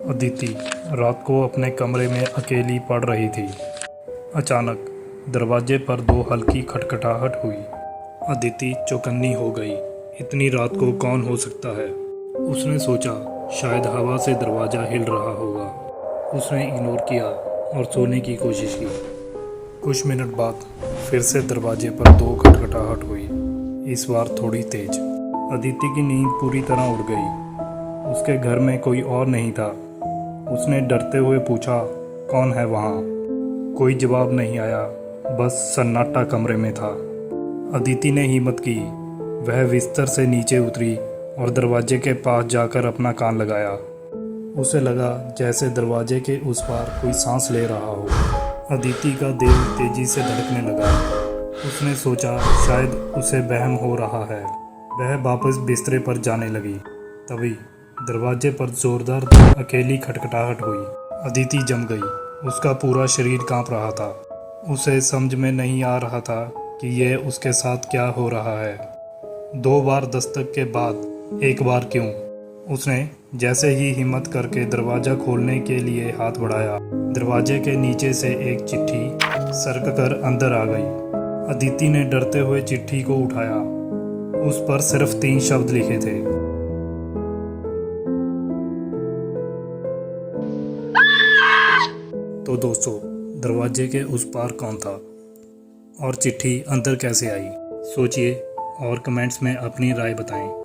अदिति रात को अपने कमरे में अकेली पढ़ रही थी। अचानक दरवाजे पर दो हल्की खटखटाहट हुई। अदिति चौकन्नी हो गई। इतनी रात को कौन हो सकता है? उसने सोचा शायद हवा से दरवाज़ा हिल रहा होगा। उसने इग्नोर किया और सोने की कोशिश की। कुछ मिनट बाद फिर से दरवाजे पर दो खटखटाहट हुई, इस बार थोड़ी तेज। अदिति की नींद पूरी तरह उड़ गई। उसके घर में कोई और नहीं था। उसने डरते हुए पूछा, कौन है वहाँ? कोई जवाब नहीं आया, बस सन्नाटा कमरे में था। अदिति ने हिम्मत की। वह बिस्तर से नीचे उतरी और दरवाजे के पास जाकर अपना कान लगाया। उसे लगा जैसे दरवाजे के उस पार कोई सांस ले रहा हो। अदिति का दिल तेजी से धड़कने लगा। उसने सोचा शायद उसे वहम हो रहा है। वह वापस बिस्तर पर जाने लगी। तभी दरवाजे पर जोरदार अकेली खटखटाहट हुई। अदिति जम गई। उसका पूरा शरीर कांप रहा था। उसे समझ में नहीं आ रहा था कि यह उसके साथ क्या हो रहा है। 2 बार दस्तक के बाद एक बार क्यों? उसने जैसे ही हिम्मत करके दरवाज़ा खोलने के लिए हाथ बढ़ाया, दरवाजे के नीचे से एक चिट्ठी सरक कर अंदर आ गई। अदिति ने डरते हुए चिट्ठी को उठाया। उस पर सिर्फ 3 शब्द लिखे थे। तो दोस्तों, दरवाजे के उस पार कौन था और चिट्ठी अंदर कैसे आई? सोचिए और कमेंट्स में अपनी राय बताएं।